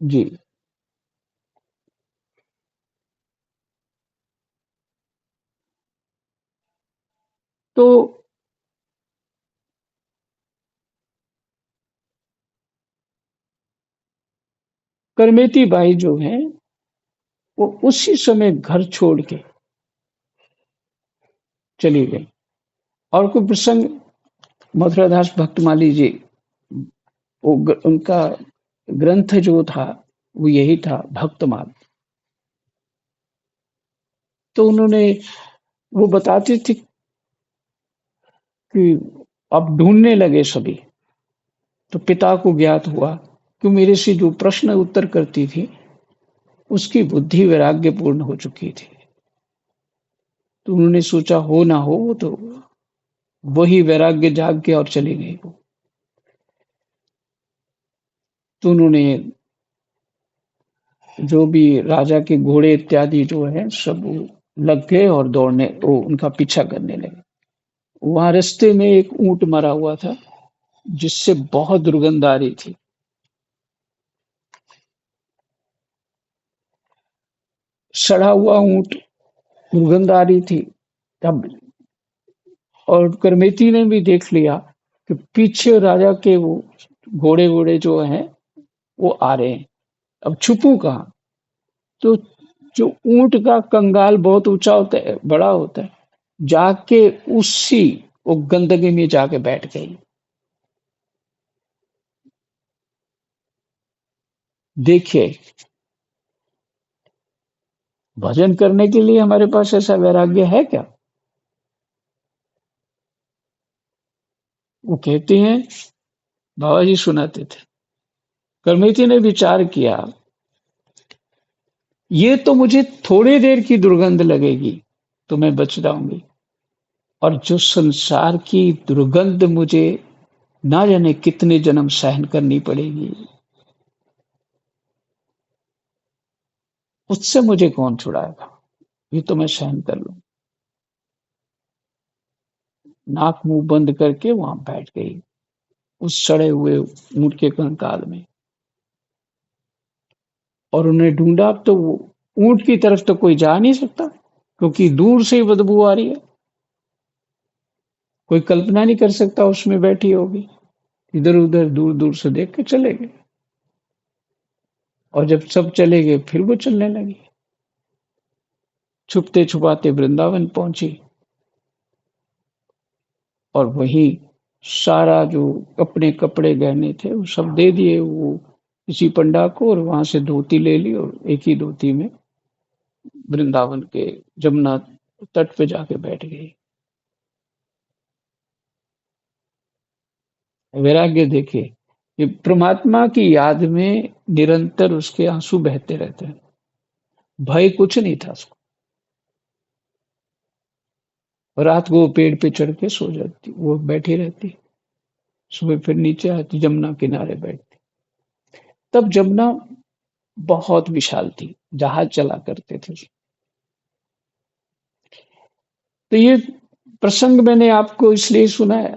जी। तो करमेती बाई जो हैं, वो उसी समय घर छोड़ के चली गई। और कोई प्रसंग, मथुरादास भक्तमाली जी, उनका ग्रंथ जो था वो यही था, भक्तमाल। तो उन्होंने, वो बताती थी कि अब ढूंढने लगे सभी। तो पिता को ज्ञात हुआ कि मेरे से जो प्रश्न उत्तर करती थी उसकी बुद्धि वैराग्यपूर्ण हो चुकी थी। तो उन्होंने सोचा हो ना हो, तो वही वैराग्य जाग के और चली गई वो। तो उन्होंने जो भी राजा के घोड़े इत्यादि जो है सब लग गए और दौड़ने, वो उनका पीछा करने लगे। वहां रास्ते में एक ऊंट मरा हुआ था जिससे बहुत दुर्गंध आ रही थी। सड़ा हुआ ऊंट, दुर्गंध आ रही थी। तब और करमेती ने भी देख लिया कि पीछे राजा के वो घोड़े वोड़े जो हैं वो आ रहे हैं। अब छुपूं कहाँ? तो जो ऊंट का कंगाल बहुत ऊंचा होता है, बड़ा होता है, जाके उसी वो गंदगी में जाके बैठ गई। देखिए, भजन करने के लिए हमारे पास ऐसा वैराग्य है क्या? वो कहते हैं, बाबा जी सुनाते थे, करमेती ने विचार किया, ये तो मुझे थोड़ी देर की दुर्गंध लगेगी तो मैं बच जाऊंगी, और जो संसार की दुर्गंध मुझे ना जाने कितने जन्म सहन करनी पड़ेगी, उससे मुझे कौन छुड़ाएगा? ये तो मैं सहन कर लूं। नाक मुंह बंद करके वहां बैठ गई उस सड़े हुए ऊंट के कंकाल में। और उन्हें ढूंढा तो वो ऊंट की तरफ तो कोई जा नहीं सकता, क्योंकि दूर से ही बदबू आ रही है। कोई कल्पना नहीं कर सकता उसमें बैठी होगी। इधर उधर दूर दूर से देख के चले गए। और जब सब चले गए फिर वो चलने लगी, छुपते छुपाते वृंदावन पहुंची। और वही सारा जो अपने कपड़े गहने थे वो सब दे दिए वो किसी पंडा को, और वहां से धोती ले ली और एक ही धोती में वृंदावन के जमुना तट पे जाके बैठ गई। वैराग्य देखिए, ये परमात्मा की याद में निरंतर उसके आंसू बहते रहते हैं। भय कुछ नहीं था उसको। रात को वो पेड़ पे चढ़ के सो जाती, वो बैठी रहती। सुबह फिर नीचे आती, जमुना किनारे बैठती। तब जमुना बहुत विशाल थी, जहाज चला करते थे। तो ये प्रसंग मैंने आपको इसलिए सुनाया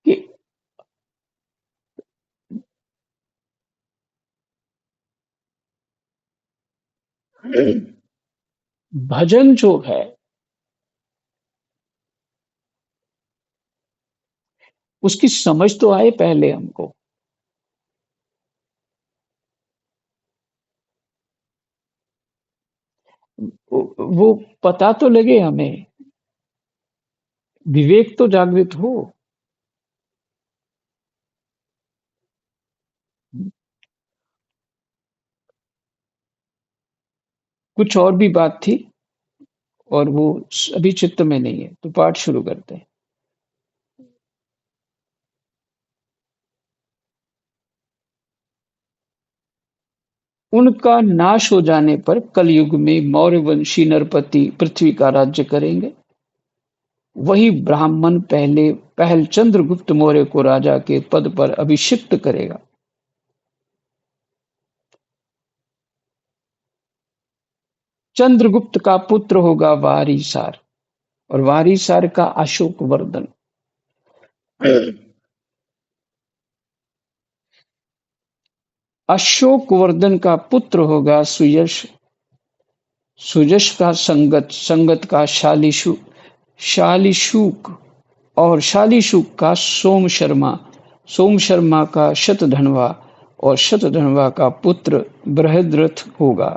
कि भजन जो है उसकी समझ तो आए पहले हमको। वो पता तो लगे हमें, विवेक तो जागृत हो। कुछ और भी बात थी, और वो अभी चित्त में नहीं है, तो पाठ शुरू करते हैं। उनका नाश हो जाने पर कलयुग में मौर्यवंशी नरपति पृथ्वी का राज्य करेंगे। वही ब्राह्मण पहल चंद्रगुप्त मौर्य को राजा के पद पर अभिषिक्त करेगा। चंद्रगुप्त का पुत्र होगा वारीसार, और वारीसार का अशोक वर्धन। अशोक वर्धन का पुत्र होगा सुयश, सुयश का संगत, संगत का शालीशु, शालीशुक, और शालीशुक का सोम शर्मा, सोम शर्मा का शतधन्वा, और शतधन्वा का पुत्र बृहद्रथ होगा।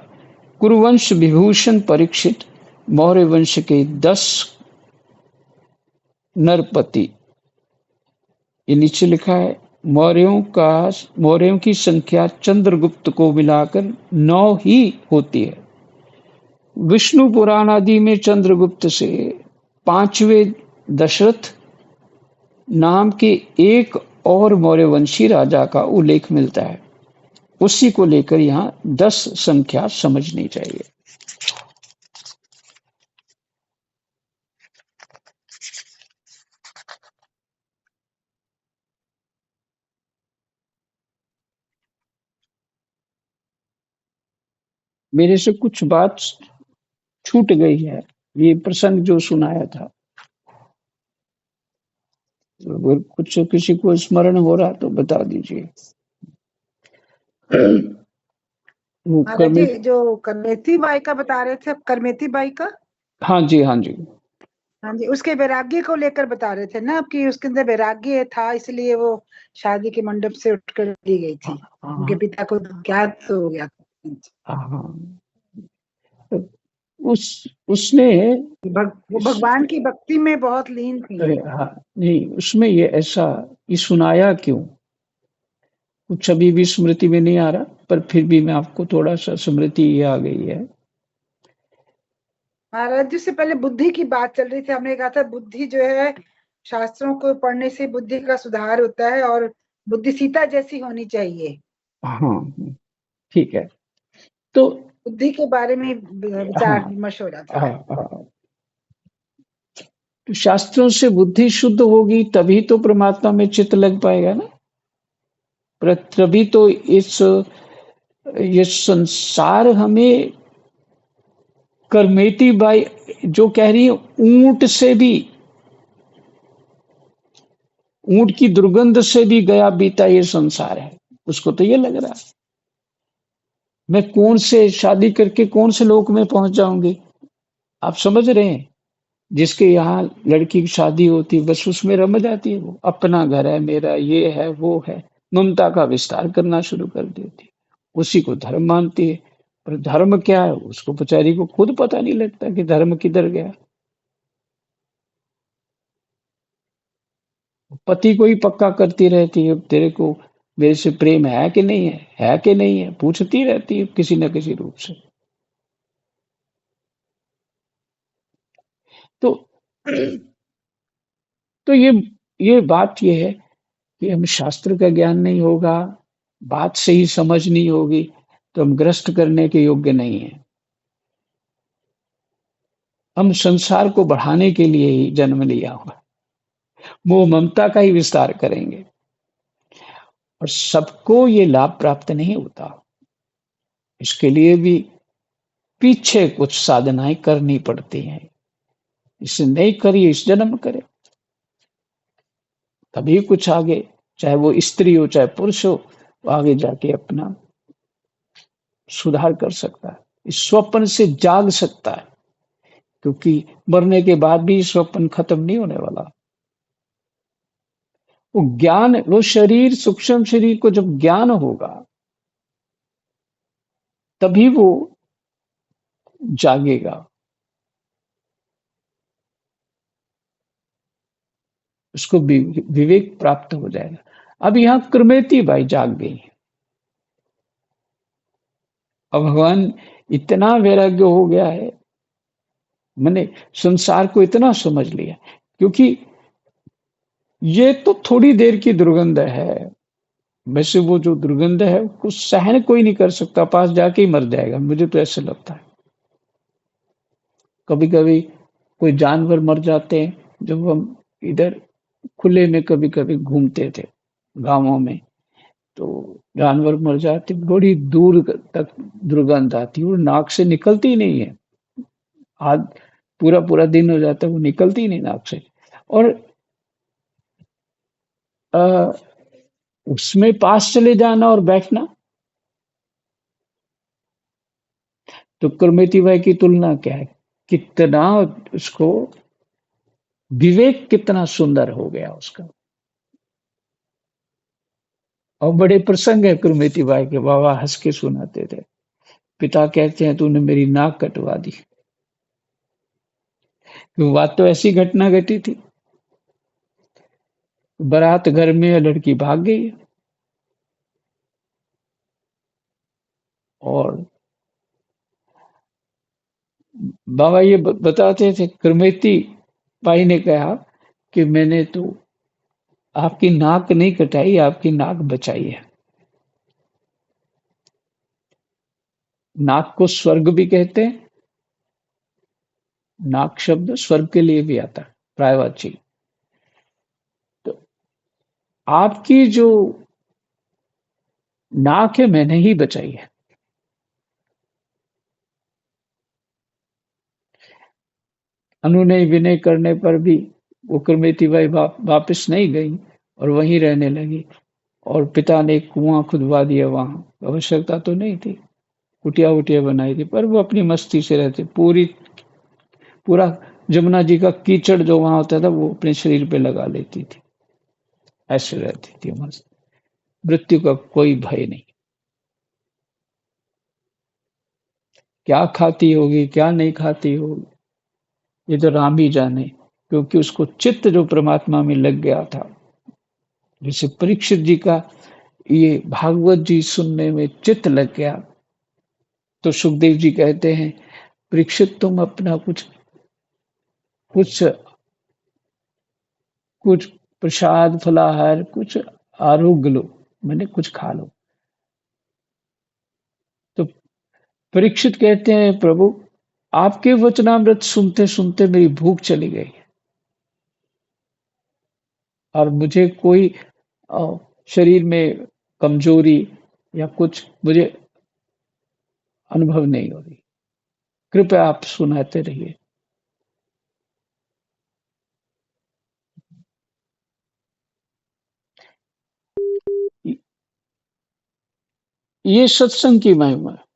कुरुवंश विभूषण परीक्षित मौर्य वंश के 10 नरपति। ये नीचे लिखा है मौर्यों की संख्या चंद्रगुप्त को मिलाकर 9 ही होती है। विष्णु पुराण आदि में चंद्रगुप्त से 5वें दशरथ नाम के एक और मौर्यवंशी राजा का उल्लेख मिलता है। उसी को लेकर यहाँ 10 संख्या समझनी चाहिए। मेरे से कुछ बात छूट गई है, ये प्रसंग जो सुनाया था, अगर कुछ किसी को स्मरण हो रहा तो बता दीजिए। महाराज जी, जो करमेती बाई का बता रहे थे, करमेती बाई का, हाँ जी, हाँ जी, हाँ जी, उसके वैराग्य को लेकर बता रहे थे ना, कि उसके अंदर वैराग्य था, इसलिए वो शादी के मंडप से उठकर ली गई थी। उनके पिता को ज्ञात हो गया था। हाँ, उसने वो भगवान की भक्ति में बहुत लीन थी। हाँ, नहीं, उसमें ये ऐसा ये सुनाया क्यों, कुछ अभी भी स्मृति में नहीं आ रहा, पर फिर भी मैं आपको थोड़ा सा स्मृति ये आ गई है। महाराज जी, से पहले बुद्धि की बात चल रही थी, हमने कहा था बुद्धि जो है, शास्त्रों को पढ़ने से बुद्धि का सुधार होता है, और बुद्धि सीता जैसी होनी चाहिए। हाँ, ठीक है, तो बुद्धि के बारे में विचार हाँ, विमर्श हो रहा था। हाँ, हाँ, तो शास्त्रों से बुद्धि शुद्ध होगी तभी तो परमात्मा में चित्त लग पाएगा ना, तभी तो ये संसार हमें, करमेती बाई जो कह रही है, ऊंट से भी, ऊंट की दुर्गंध से भी गया बीता ये संसार है, उसको तो ये लग रहा है मैं कौन से शादी करके कौन से लोक में पहुंच जाऊंगी। आप समझ रहे हैं, जिसके यहाँ लड़की की शादी होती बस उसमें रम जाती है, वो अपना घर है मेरा, ये है वो है, ममता का विस्तार करना शुरू कर देती, उसी को धर्म मानती है। पर धर्म क्या है उसको बेचारी को खुद पता नहीं लगता कि धर्म किधर गया। पति को ही पक्का करती रहती है, तेरे को मेरे से प्रेम है कि नहीं है कि नहीं है, पूछती रहती है किसी न किसी रूप से। तो तो ये बात ये है कि हम शास्त्र का ज्ञान नहीं होगा, बात सही समझ नहीं होगी, तो हम ग्रस्त करने के योग्य नहीं है। हम संसार को बढ़ाने के लिए ही जन्म लिया हुआ, मोह ममता का ही विस्तार करेंगे, और सबको ये लाभ प्राप्त नहीं होता। इसके लिए भी पीछे कुछ साधनाएं करनी पड़ती हैं, इसे नहीं करिए इस जन्म करे, तभी कुछ आगे, चाहे वो स्त्री हो चाहे पुरुष हो, आगे जाके अपना सुधार कर सकता है, इस स्वप्न से जाग सकता है, क्योंकि मरने के बाद भी स्वप्न खत्म नहीं होने वाला। वो ज्ञान, वो शरीर, सूक्ष्म शरीर को जब ज्ञान होगा तभी वो जागेगा, उसको विवेक प्राप्त हो जाएगा। अब यहाँ कृमेती बाई जाग गई, अब भगवान इतना वैराग्य हो गया है, मैंने संसार को इतना समझ लिया, क्योंकि ये तो थोड़ी देर की दुर्गंध है, वैसे वो जो दुर्गंध है उसको सहन कोई नहीं कर सकता, पास जाके ही मर जाएगा, मुझे तो ऐसे लगता है। कभी कभी कोई जानवर मर जाते हैं, जब हम इधर खुले में कभी कभी घूमते थे गांवों में, तो जानवर मर जाते, बड़ी दूर तक दुर्गंध आती, वो नाक से निकलती नहीं है, आज पूरा दिन हो जाता है, वो निकलती ही नहीं नाक से। और अ, उसमें पास चले जाना और बैठना, तो करमेती भाई की तुलना क्या है, कितना उसको विवेक कितना सुंदर हो गया उसका। और बड़े प्रसंग है कुरमेती बाई के, बाबा हंस के सुनाते थे। पिता कहते हैं तूने मेरी नाक कटवा दी। वो बात तो ऐसी घटना घटी थी, बारात घर में है, लड़की भाग गई है। और बाबा ये बताते थे, कुरमेती बाई ने कहा कि मैंने तो आपकी नाक नहीं कटाई, आपकी नाक बचाई है। नाक को स्वर्ग भी कहते हैं, नाक शब्द स्वर्ग के लिए भी आता है, प्रायवाची। तो आपकी जो नाक है मैंने ही बचाई है। अनुनय विनय करने पर भी वो कुरमेती बाई वापस नहीं गई और वहीं रहने लगी। और पिता ने एक कुआं खुदवा दिया वहां, आवश्यकता तो नहीं थी, कुटिया वुटिया बनाई थी, पर वो अपनी मस्ती से रहते। पूरा जमुना जी का कीचड़ जो वहां होता था वो अपने शरीर पे लगा लेती थी, ऐसे रहती थी मस्त। मृत्यु का कोई भय नहीं। क्या खाती होगी क्या नहीं खाती होगी, ये तो राम ही जाने, क्योंकि उसको चित्त जो परमात्मा में लग गया था। जैसे परीक्षित जी का ये भागवत जी सुनने में चित्त लग गया, तो सुखदेव जी कहते हैं, परीक्षित तुम अपना कुछ कुछ कुछ प्रसाद फलाहार कुछ आरोग्य लो, मैंने कुछ खा लो। तो परीक्षित कहते हैं, प्रभु आपके वचनामृत सुनते सुनते मेरी भूख चली गई और मुझे कोई शरीर में कमजोरी या कुछ मुझे अनुभव नहीं हो रही, कृपया आप सुनाते रहिए। ये सत्संग की महिमा है।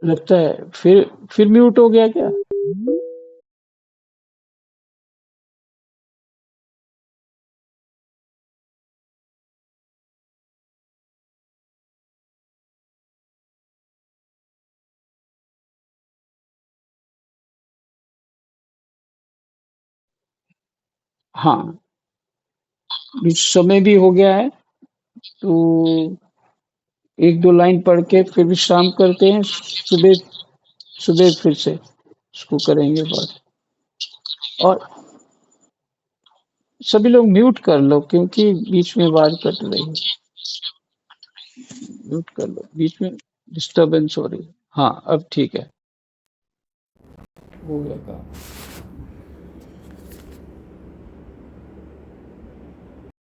लगता है फिर म्यूट हो गया क्या? हाँ, समय भी हो गया है, तो एक दो लाइन पढ़ के फिर विश्राम करते हैं। सुबह सुबह फिर से इसको करेंगे बात। और सभी लोग म्यूट कर लो, क्योंकि बीच में आवाज कट रही है। म्यूट कर लो, बीच में डिस्टरबेंस हो रही है। हाँ अब ठीक है, हो गया काम।